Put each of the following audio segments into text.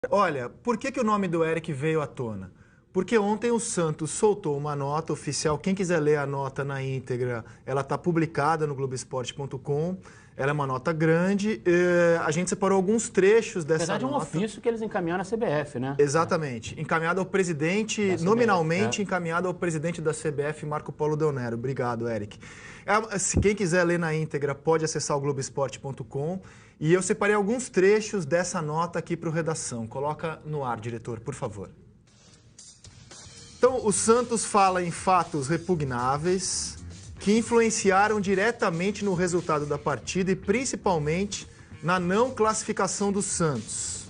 Olha, por que o nome do Eric veio à tona? Porque ontem o Santos soltou uma nota oficial. Quem quiser ler a nota na íntegra, ela está publicada no Globoesporte.com. Ela é uma nota grande. A gente separou alguns trechos dessa nota. Na verdade, é um ofício que eles encaminharam à CBF, né? Exatamente. Encaminhado ao presidente, CBF, nominalmente encaminhado ao presidente da CBF, Marco Polo Del Nero. Obrigado, Eric. Se quem quiser ler na íntegra, pode acessar o Globoesporte.com. E eu separei alguns trechos dessa nota aqui para o Redação. Coloca no ar, diretor, por favor. Então, o Santos fala em fatos repugnáveis que influenciaram diretamente no resultado da partida e principalmente na não classificação do Santos.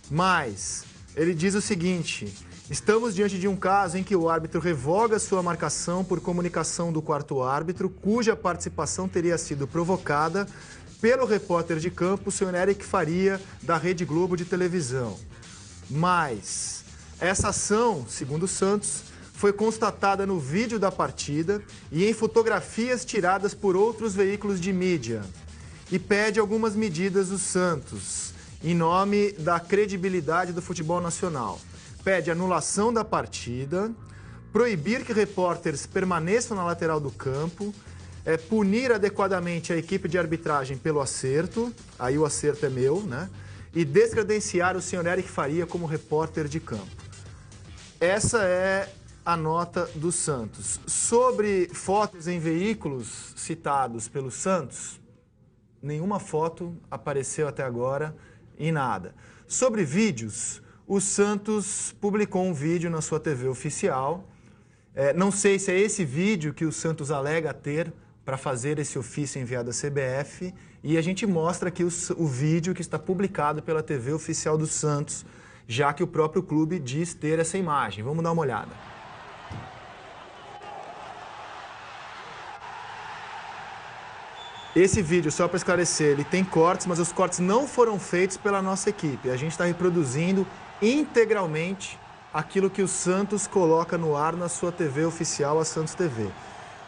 Mas ele diz o seguinte: estamos diante de um caso em que o árbitro revoga sua marcação por comunicação do quarto árbitro, cuja participação teria sido provocada pelo repórter de campo, o senhor Eric Faria, da Rede Globo de televisão. Mas essa ação, segundo o Santos, foi constatada no vídeo da partida e em fotografias tiradas por outros veículos de mídia. E pede algumas medidas do Santos, em nome da credibilidade do futebol nacional. Pede anulação da partida, proibir que repórteres permaneçam na lateral do campo, punir adequadamente a equipe de arbitragem pelo acerto, aí o acerto é meu, né? E descredenciar o senhor Eric Faria como repórter de campo. Essa é a nota do Santos. Sobre fotos em veículos citados pelo Santos, nenhuma foto apareceu até agora e nada. Sobre vídeos, o Santos publicou um vídeo na sua TV oficial. Não sei se é esse vídeo que o Santos alega ter para fazer esse ofício enviado à CBF, e a gente mostra aqui o vídeo que está publicado pela TV oficial do Santos, já que o próprio clube diz ter essa imagem. Vamos dar uma olhada. Esse vídeo, só para esclarecer, ele tem cortes, mas os cortes não foram feitos pela nossa equipe. A gente está reproduzindo integralmente aquilo que o Santos coloca no ar na sua TV oficial, a Santos TV.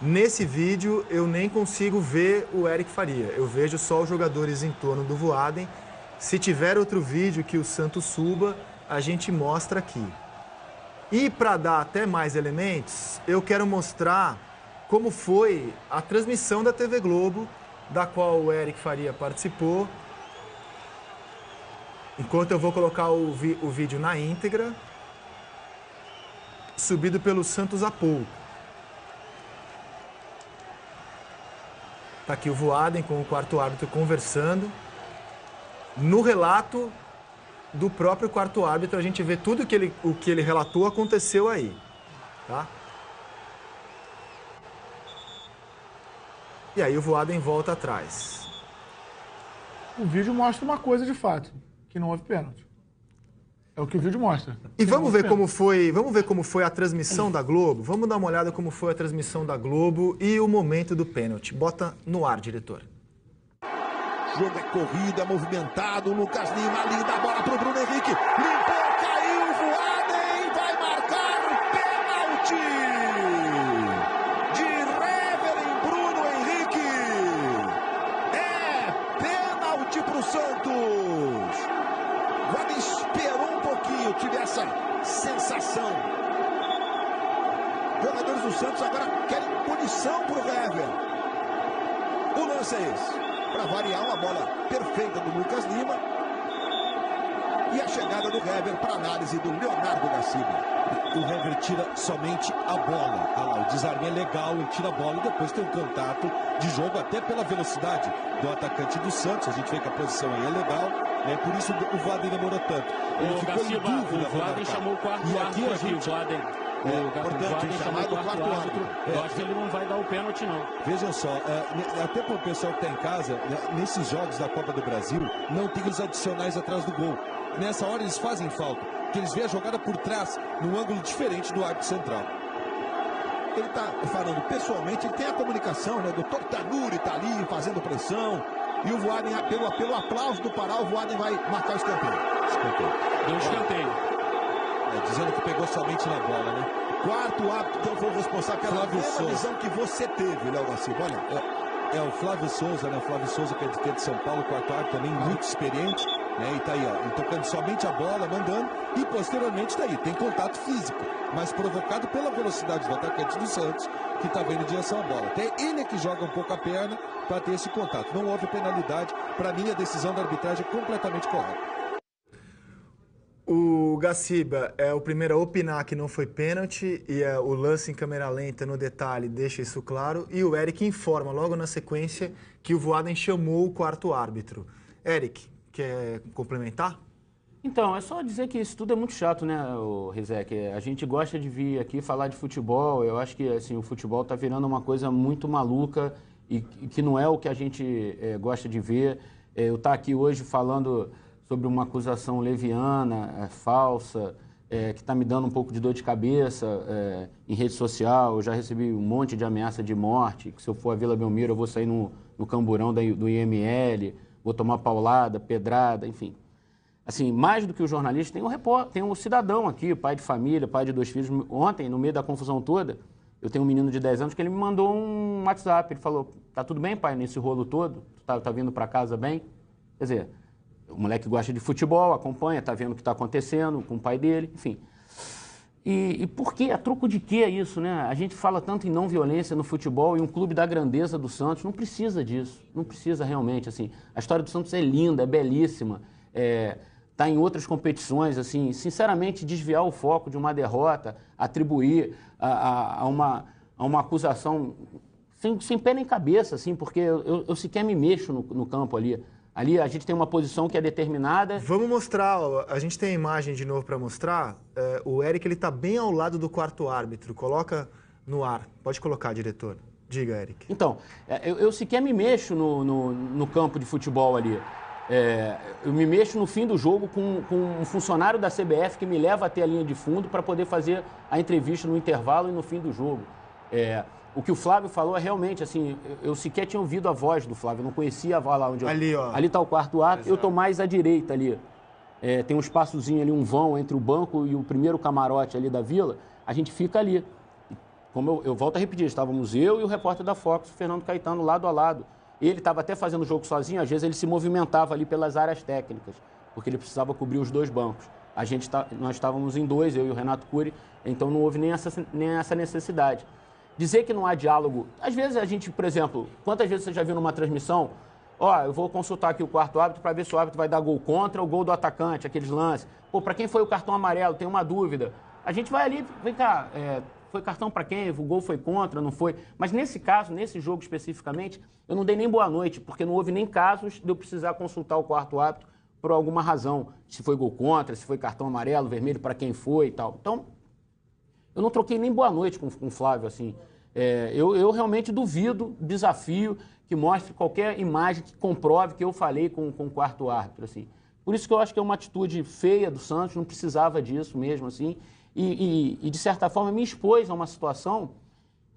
Nesse vídeo, eu nem consigo ver o Eric Faria. Eu vejo só os jogadores em torno do Voaden. Se tiver outro vídeo que o Santos suba, a gente mostra aqui. E para dar até mais elementos, eu quero mostrar como foi a transmissão da TV Globo, da qual o Eric Faria participou. Enquanto eu vou colocar o vídeo na íntegra, subido pelo Santos há pouco. Está aqui o Voaden com o quarto árbitro conversando. No relato do próprio quarto árbitro, a gente vê tudo o que ele relatou aconteceu aí. Tá? E aí o Voaden volta atrás. O vídeo mostra uma coisa de fato, que não houve pênalti. É o que o vídeo mostra. E vamos ver como foi a transmissão da Globo? Vamos dar uma olhada como foi a transmissão da Globo e o momento do pênalti. Bota no ar, diretor. O jogo é corrida, movimentado. Lucas Lima, linda bola pro Bruno Henrique. Limpou, caiu, Voaden vai marcar pênalti de Hever em Bruno Henrique. É pênalti pro Santos. Voaden esperou um pouquinho, tive essa sensação. Jogadores do Santos agora querem punição pro Hever. O lance é esse. Para variar, uma bola perfeita do Lucas Lima. E a chegada do Hever para análise do Leonardo da Silva. O Hever tira somente a bola. Ah lá, o desarme é legal, ele tira a bola e depois tem um contato de jogo até pela velocidade do atacante do Santos. A gente vê que a posição aí é legal, né? Por isso o Voaden demorou tanto. Ele ficou em dúvida. O Voaden chamou o quarto árbitro aqui, o Voaden. Portanto, chamado o quarto árbitro. Eu acho que ele não vai dar o pênalti, não. Vejam só, até para o pessoal que está em casa, nesses jogos da Copa do Brasil, não tem os adicionais atrás do gol. Nessa hora eles fazem falta, porque eles veem a jogada por trás, num ângulo diferente do árbitro central. Ele está falando pessoalmente, ele tem a comunicação, né? O Dr. Tanuri está ali fazendo pressão. E o Voaden, pelo aplauso do Pará, o Voaden vai marcar o escanteio. Deu um escanteio. Dizendo que pegou somente na bola, né? Quarto árbitro, então foi o responsável pela mesma visão que você teve, Léo da Silva. Olha, É o Flávio Souza, né? O Flávio Souza, que é de São Paulo, quarto árbitro também muito experiente. E tá aí, ó, tocando somente a bola, mandando, e posteriormente tá aí, tem contato físico, mas provocado pela velocidade do atacante do Santos, que tá vendo em direção à bola. Até ele é que joga um pouco a perna para ter esse contato. Não houve penalidade. Para mim, a decisão da arbitragem é completamente correta. O Gaciba é o primeiro a opinar que não foi pênalti e o lance em câmera lenta, no detalhe, deixa isso claro. E o Eric informa logo na sequência que o Voaden chamou o quarto árbitro. Eric, quer complementar? Então, é só dizer que isso tudo é muito chato, né, Rizek? A gente gosta de vir aqui falar de futebol. Eu acho que assim, o futebol está virando uma coisa muito maluca e que não é o que a gente gosta de ver. Eu estou aqui hoje falando sobre uma acusação leviana, falsa, que está me dando um pouco de dor de cabeça em rede social. Eu já recebi um monte de ameaça de morte, que se eu for à Vila Belmiro eu vou sair no camburão do IML, vou tomar paulada, pedrada, enfim. Assim, mais do que o jornalista, tem um cidadão aqui, pai de família, pai de 2 filhos. Ontem, no meio da confusão toda, eu tenho um menino de 10 anos que ele me mandou um WhatsApp. Ele falou, tá tudo bem, pai, nesse rolo todo? Tu tá vindo para casa bem? Quer dizer, o moleque gosta de futebol, acompanha, tá vendo o que está acontecendo com o pai dele, enfim. E por quê? A troco de quê é isso, né? A gente fala tanto em não violência no futebol e um clube da grandeza do Santos não precisa disso, não precisa realmente, assim. A história do Santos é linda, é belíssima, tá em outras competições, assim, sinceramente, desviar o foco de uma derrota, atribuir a uma acusação sem pé nem cabeça, assim, porque eu sequer me mexo no campo ali. Ali a gente tem uma posição que é determinada. Vamos mostrar, a gente tem a imagem de novo para mostrar. O Eric, ele tá bem ao lado do quarto árbitro. Coloca no ar. Pode colocar, diretor. Diga, Eric. Então, eu sequer me mexo no campo de futebol ali. Eu me mexo no fim do jogo com um funcionário da CBF que me leva até a linha de fundo para poder fazer a entrevista no intervalo e no fim do jogo. O que o Flávio falou é realmente, assim, eu sequer tinha ouvido a voz do Flávio, eu não conhecia a voz lá onde ali, ó. Ali está o quarto árbitro, eu estou mais à direita ali. Tem um espaçozinho ali, um vão entre o banco e o primeiro camarote ali da Vila, a gente fica ali. Como eu volto a repetir, estávamos eu e o repórter da Fox, o Fernando Caetano, lado a lado. Ele estava até fazendo o jogo sozinho, às vezes ele se movimentava ali pelas áreas técnicas, porque ele precisava cobrir os 2 bancos. Nós estávamos em 2, eu e o Renato Cury, então não houve nem essa necessidade. Dizer que não há diálogo, às vezes a gente, por exemplo, quantas vezes você já viu numa transmissão, eu vou consultar aqui o quarto árbitro para ver se o árbitro vai dar gol contra ou gol do atacante, aqueles lances. Para quem foi o cartão amarelo, tem uma dúvida. A gente vai ali, vem cá, foi cartão para quem? O gol foi contra, não foi? Mas nesse caso, nesse jogo especificamente, eu não dei nem boa noite, porque não houve nem casos de eu precisar consultar o quarto árbitro por alguma razão. Se foi gol contra, se foi cartão amarelo, vermelho, para quem foi e tal. Então, eu não troquei nem boa noite com o Flávio, assim. Eu realmente duvido, desafio que mostre qualquer imagem que comprove que eu falei com o quarto árbitro, assim. Por isso que eu acho que é uma atitude feia do Santos, não precisava disso mesmo, assim. E de certa forma, me expôs a uma situação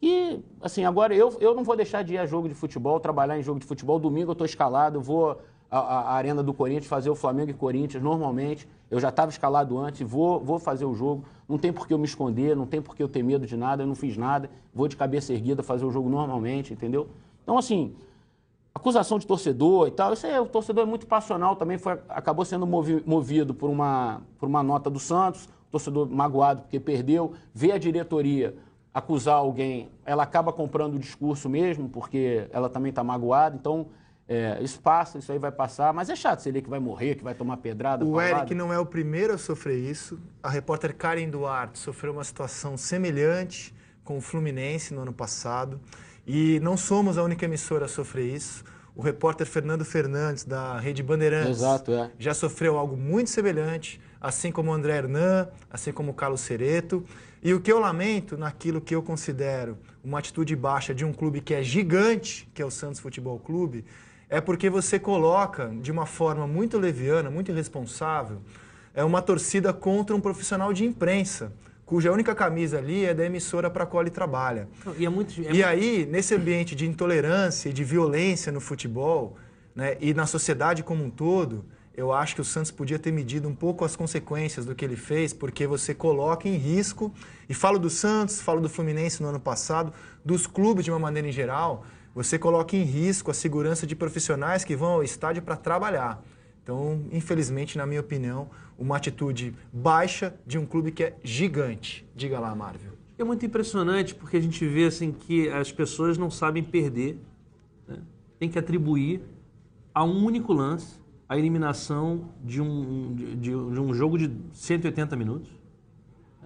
que, assim, agora eu não vou deixar de ir a jogo de futebol, trabalhar em jogo de futebol. Domingo eu estou escalado, eu vou à Arena do Corinthians fazer o Flamengo e Corinthians normalmente. Eu já estava escalado antes, vou fazer o jogo. Não tem por que eu me esconder, não tem por que eu ter medo de nada, eu não fiz nada. Vou de cabeça erguida fazer o jogo normalmente, entendeu? Então, assim, acusação de torcedor e tal, isso aí, o torcedor é muito passional também, acabou sendo movido por uma nota do Santos, o torcedor magoado porque perdeu, vê a diretoria acusar alguém, ela acaba comprando o discurso mesmo, porque ela também está magoada, então isso passa, isso aí vai passar, mas é chato você ler que vai morrer, que vai tomar pedrada. O Eric não é o primeiro a sofrer isso, a repórter Karen Duarte sofreu uma situação semelhante com o Fluminense no ano passado, e não somos a única emissora a sofrer isso. O repórter Fernando Fernandes, da Rede Bandeirantes, já sofreu algo muito semelhante, assim como o André Hernan, assim como o Carlos Cereto. E o que eu lamento, naquilo que eu considero uma atitude baixa de um clube que é gigante, que é o Santos Futebol Clube, é porque você coloca, de uma forma muito leviana, muito irresponsável, uma torcida contra um profissional de imprensa, cuja única camisa ali é da emissora para a qual ele trabalha. E aí, nesse ambiente de intolerância e de violência no futebol, né, e na sociedade como um todo, eu acho que o Santos podia ter medido um pouco as consequências do que ele fez, porque você coloca em risco, e falo do Santos, falo do Fluminense no ano passado, dos clubes de uma maneira em geral, você coloca em risco a segurança de profissionais que vão ao estádio para trabalhar. Então, infelizmente, na minha opinião, uma atitude baixa de um clube que é gigante. Diga lá, Marvel. É muito impressionante porque a gente vê assim, que as pessoas não sabem perder, né? Tem que atribuir a um único lance a eliminação de um jogo de 180 minutos.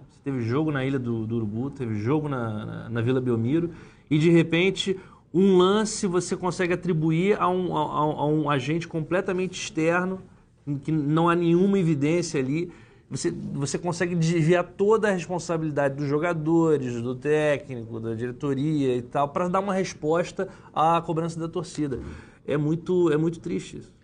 Você teve jogo na Ilha do Urubu, teve jogo na Vila Belmiro, e de repente um lance você consegue atribuir a um agente completamente externo, que não há nenhuma evidência ali. Você consegue desviar toda a responsabilidade dos jogadores, do técnico, da diretoria e tal, para dar uma resposta à cobrança da torcida. É muito triste isso.